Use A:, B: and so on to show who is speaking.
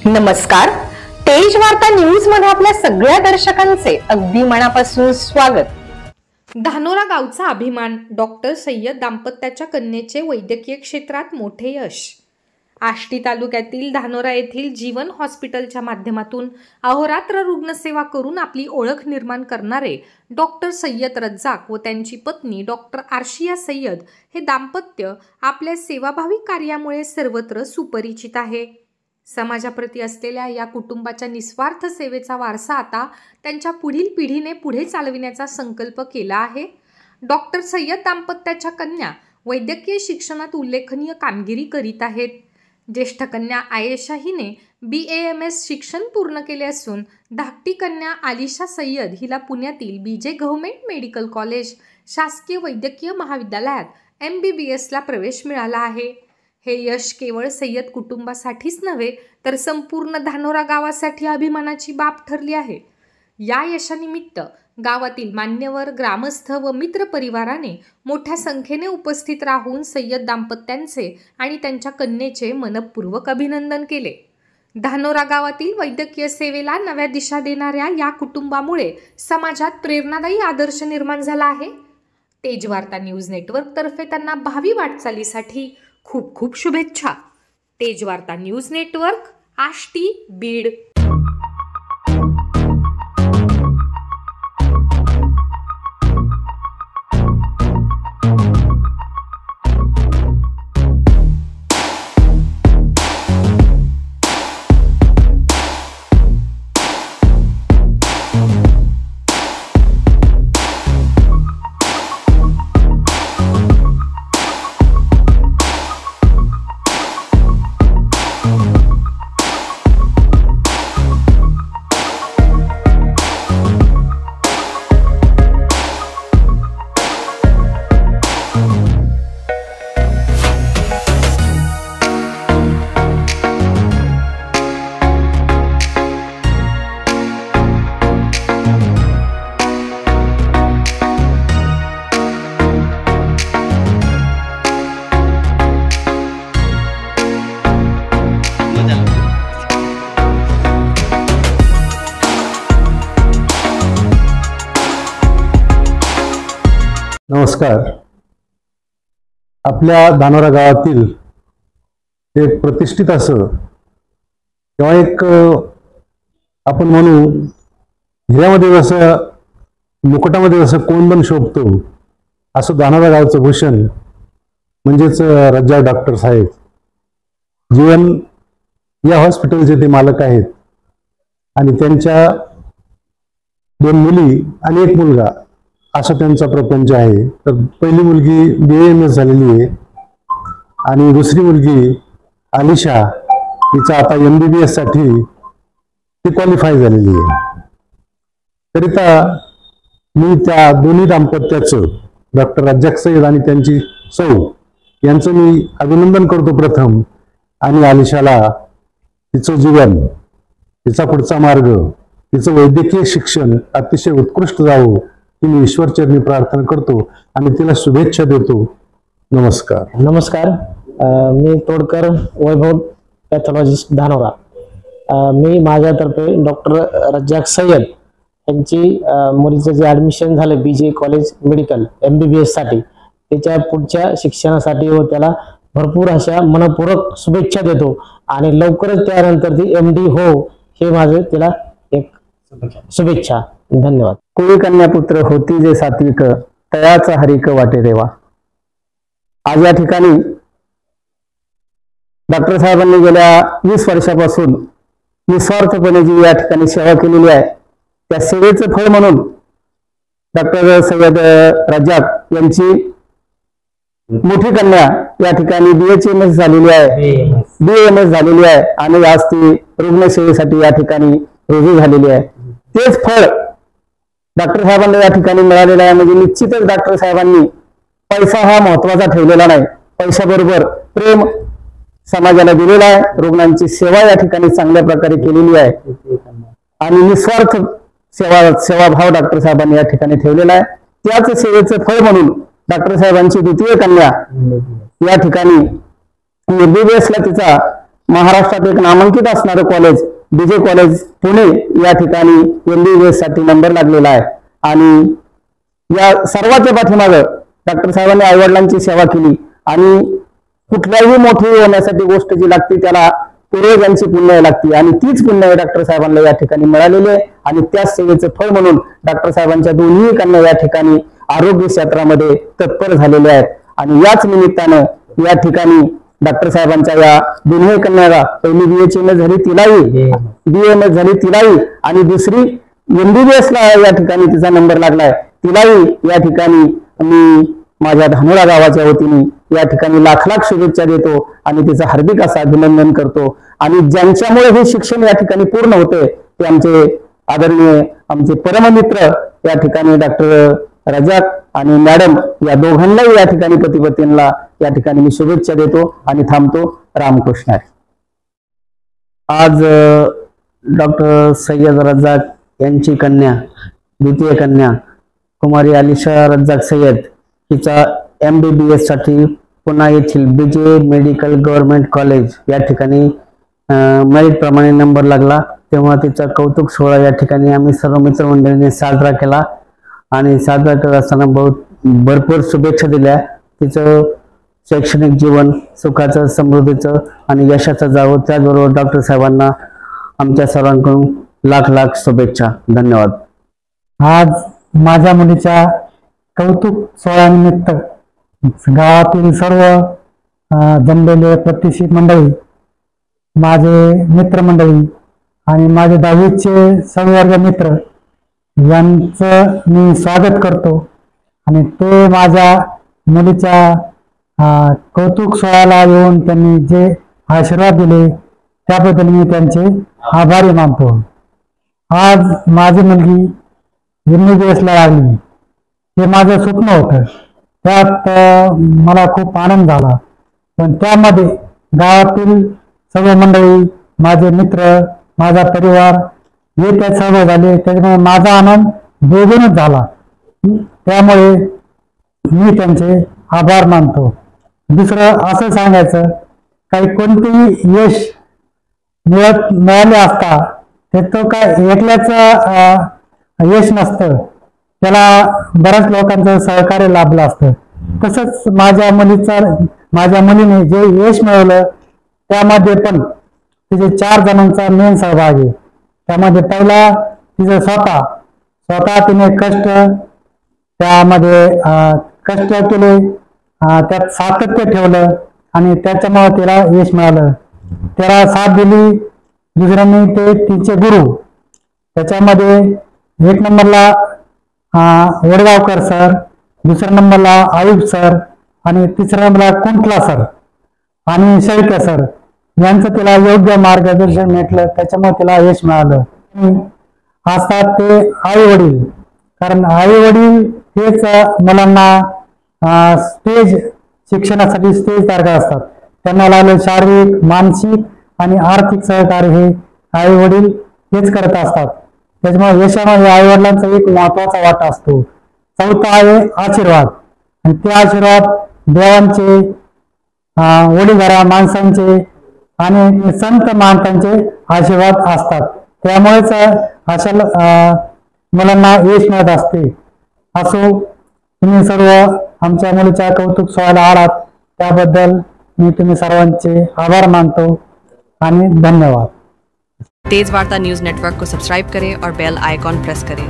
A: नमस्कार. तेज वार्ता न्यूज मध्ये आपल्या सगळ्या दर्शकांचे अगदी मनापासून स्वागत.
B: धानोरा गावचा अभिमान. डॉक्टर सय्यद दाम्पत्याच्या कन्येचे वैद्यकीय क्षेत्रात मोठे यश. आष्टी तालुक्यातील धानोरा येथील जीवन हॉस्पिटलच्या माध्यमातून अहोरात्र रुग्णसेवा करून आपली ओळख निर्माण करणारे डॉक्टर सय्यद रज्जाक व त्यांची पत्नी डॉक्टर आर्शिया सय्यद हे दाम्पत्य आपल्या सेवाभावी कार्यामुळे सर्वत्र सुपरिचित आहे. समाजाप्रती असलेल्या या कुटुंबाच्या निस्वार्थ सेवेचा वारसा आता त्यांच्या पुढील पिढीने पुढे चालविण्याचा संकल्प केला आहे. डॉक्टर सय्यद दाम्पत्याच्या कन्या वैद्यकीय शिक्षणात उल्लेखनीय कामगिरी करीत आहेत. ज्येष्ठ कन्या आयेशा हिने BAMS शिक्षण पूर्ण केले असून धाकटी कन्या आलिशा सय्यद हिला पुण्यातील BJ गव्हर्नमेंट मेडिकल कॉलेज शासकीय वैद्यकीय महाविद्यालयात MBBSला प्रवेश मिळाला आहे. हे यश केवळ सय्यद कुटुंबासाठीच नव्हे तर संपूर्ण धानोरा गावासाठी अभिमानाची बाब ठरली आहे. या यशानिमित्त गावातील मान्यवर, ग्रामस्थ व मित्र परिवाराने मोठ्या संख्येने उपस्थित राहून सय्यद दाम्पत्यांचे आणि त्यांच्या कन्येचे मनपूर्वक अभिनंदन केले. धानोरा गावातील वैद्यकीय सेवेला नव्या दिशा देणाऱ्या या कुटुंबामुळे समाजात प्रेरणादायी आदर्श निर्माण झाला आहे. तेज वार्ता न्यूज नेटवर्क तर्फे त्यांना भावी वाटचालीसाठी खूप खूप शुभेच्छा. तेज वार्ता न्यूज नेटवर्क, आष्टी, बीड.
C: नमस्कार. आपल्या धानोरा गावातील एक प्रतिष्ठित असं किंवा एक आपण म्हणू हिऱ्यामध्ये जसं मुकुटामध्ये जसं कोंदण शोभतो असं धानोरा गावचं भूषण म्हणजेच रज्जाक डॉक्टर साहेब. जीवन या हॉस्पिटलचे ते मालक आहेत आणि त्यांच्या 2 मुली आणि 1 मुलगा असा त्यांचा प्रपंच आहे. तर पहिली मुलगी BAMS झालेली आहे आणि दुसरी मुलगी आलिशा हिचा आता MBBS साठी ती क्वालिफाय झालेली आहे. तरीता मी त्या दोन्ही दाम्पत्याचं डॉक्टर रज्जाक सय्यद आणि त्यांची सौ यांचं मी अभिनंदन करतो प्रथम. आणि आलिशाला तिचं जीवन, तिचा पुढचा मार्ग, तिचं वैद्यकीय शिक्षण अतिशय उत्कृष्ट जावं ही मी ईश्वरचरणी प्रार्थना करतो आणि तिला शुभेच्छा देतो. नमस्कार.
D: नमस्कार. मी तोडकर वैभव, पॅथॉलॉजिस्ट, धानोरा. मी माझ्यातर्फे डॉक्टर रज्जाक सय्यद यांची मुलीचं जे ॲडमिशन झालं BJ कॉलेज मेडिकल MBBS साठी त्याच्या पुढच्या शिक्षणासाठी व त्याला भरपूर अशा मनपूर्वक शुभेच्छा देतो आणि लवकरच त्यानंतर ती MD हो हे माझं तिला एक शुभेच्छा. धन्यवाद.
E: कुळी कन्यापुत्र होती जे सात्विक, तयाचा हरिक वाटे देवा. आज या ठिकाणी डॉक्टर साहेबांनी गेल्या 20 वर्षापासून निस्वार्थपणे जी या ठिकाणी सेवा केलेली आहे त्या सेवेचं फळ म्हणून डॉक्टर सय्यद रज्जाक यांची मोठी कन्या या ठिकाणी BHMS झालेली आहे, BAMS झालेली आहे आणि आज ती रुग्णसेवेसाठी या ठिकाणी रुजू झालेली आहे. तेच फळ डॉक्टर साहेबांना या ठिकाणी मिळालेला आहे. म्हणजे निश्चितच डॉक्टर साहेबांनी पैसा हा महत्वाचा ठेवलेला नाही, पैशाबरोबर प्रेम समाजाला दिलेला आहे. रुग्णांची सेवा या ठिकाणी चांगल्या प्रकारे केलेली आहे आणि निस्वार्थ सेवाभाव डॉक्टर साहेबांनी या ठिकाणी ठेवलेला आहे. त्याच सेवेचं फळ म्हणून डॉक्टर साहेबांची द्वितीय कन्या या ठिकाणी MBBSला तिचा महाराष्ट्रात एक नामांकित असणारं कॉलेज BJ कॉलेज पुणे या ठिकाणी MBBS साठी नंबर लागलेला आहे. आणि या सर्वांच्या पाठीमागं डॉक्टर साहेबांनी आईवडिलांची सेवा केली आणि कुठल्याही मोठी होण्यासाठी गोष्ट जी लागते त्याला पूर्वजांची पुण्य लागते आणि तीच पुण्य डॉक्टर साहेबांना या ठिकाणी मिळालेली आहे. आणि त्याच सेवेचं फळ म्हणून डॉक्टर साहेबांच्या दोन्ही कन्या या ठिकाणी आरोग्य क्षेत्रामध्ये तत्पर झालेल्या आहेत. आणि याच निमित्तानं या ठिकाणी डॉक्टर साहेबांच्या या दोन्ही कन्याला पहिली BHMS झाली तिलाही BAMS झाली तिलाही आणि दुसरी MBBS ला या ठिकाणी तिचा नंबर लागलाय तिलाही या ठिकाणी मी माझ्या धानोरा गावाच्या वतीने या ठिकाणी लाख लाख शुभेच्छा देतो आणि तिचं हार्दिक असं अभिनंदन करतो. आणि ज्यांच्यामुळे हे शिक्षण या ठिकाणी पूर्ण होते ते आमचे आदरणीय आमचे परममित्र या ठिकाणी डॉक्टर रजाक आणि मॅडम या दोघांनाही या ठिकाणी पती-पत्नींना या ठिकाणी मी शुभेच्छा देतो आणि थांबतो. रामकृष्ण. आज डॉक्टर सय्यद रजाक यांची कन्या द्वितीय कन्या कुमारी अलिशा रजाक सय्यद हिचा MBBS साठी पुणे येथील BJ मेडिकल गव्हर्नमेंट कॉलेज या ठिकाणी मेरिट प्रमाणे नंबर लागला. तेव्हा तिचा कौतुक सोहळा या ठिकाणी आम्ही सर्व मित्रमंडळींनी साजरा केला आणि साजरा करत असताना भरपूर शुभेच्छा दिल्या. तिचं शैक्षणिक जीवन सुखाचं समृद्धीचं आणि यशाचं जावं. त्याचबरोबर डॉक्टर साहेबांना आमच्या सर्वांकडून लाख लाख शुभेच्छा. धन्यवाद.
F: आज माझ्या मुलीच्या कौतुक सोहळ्यानिमित्त गावातील सर्व जमलेले प्रतिष्ठित मंडळी, माझे मित्रमंडळी आणि माझे 10वीचे सर्व मित्र यांचं मी स्वागत करतो. आणि ते माझ्या मुलीच्या कौतुक सोहळ्याला येऊन त्यांनी जे आशीर्वाद दिले त्याबद्दल मी त्यांचे आभारी मानतो. आज माझी मुलगी MBBS ला लागली हे माझं स्वप्न होतं. त्यात मला खूप आनंद झाला. पण त्यामध्ये गावातील सर्व मंडळी, माझे मित्र, माझा परिवार हे त्यात सहभाग झाले. त्याच्यामुळे माझा आनंद द्विगुणित झाला. त्यामुळे मी त्यांचे आभार मानतो. दुसरं असं सांगायचं, काही कोणतेही यश मिळाले असता ते तो काय एकल्याचं यश नसतं, त्याला बऱ्याच लोकांचं सहकार्य लाभलं असतं. तसंच माझ्या मुलीने जे यश मिळवलं त्यामध्ये पण तिचे 4 जणांचा मेन सहभाग आहे. त्यामध्ये पहिला तिचं स्वतः तिने कष्ट केले, त्यात सातत्य ठेवलं आणि त्याच्यामुळे तिला यश मिळालं. त्याला साथ दिली दुसऱ्यांनी ते तिचे गुरु. त्याच्यामध्ये 1 नंबरला वडगावकर सर, 2ऱ्या नंबरला आयुब सर आणि 3ऱ्या नंबरला कुंटला सर आणि शेळके सर यांचं तिला योग्य मार्गदर्शन भेटलं. त्याच्यामुळे तिला यश मिळालं. असतात ते आई वडील, कारण आई वडील हेच मुलांना स्टेज शिक्षणासाठी स्टेज तयार करत असतात. त्यांना लागले शारीरिक, मानसिक आणि आर्थिक सहकार्य हे आई वडील हेच करत असतात. त्याच्यामुळे यशामध्ये आई वडिलांचा एक महत्वाचा वाटा असतो. चौथा आहे आशीर्वाद, आणि ते आशीर्वाद देवांचे, वडीलधाऱ्या माणसांचे आणि संत महांतांचे आशीर्वाद असतात. त्यामुळेच अशा मुलांना यश मिळत असते. असो, तुम्ही सर्व आमच्या मुलीच्या कौतुक सोहळ्याला आलात त्याबद्दल मी तुम्ही सर्वांचे आभार मानतो आणि धन्यवाद.
G: तेज वार्ता न्यूज़ नेटवर्क को सब्सक्राइब करें और बेल आइकॉन प्रेस करें.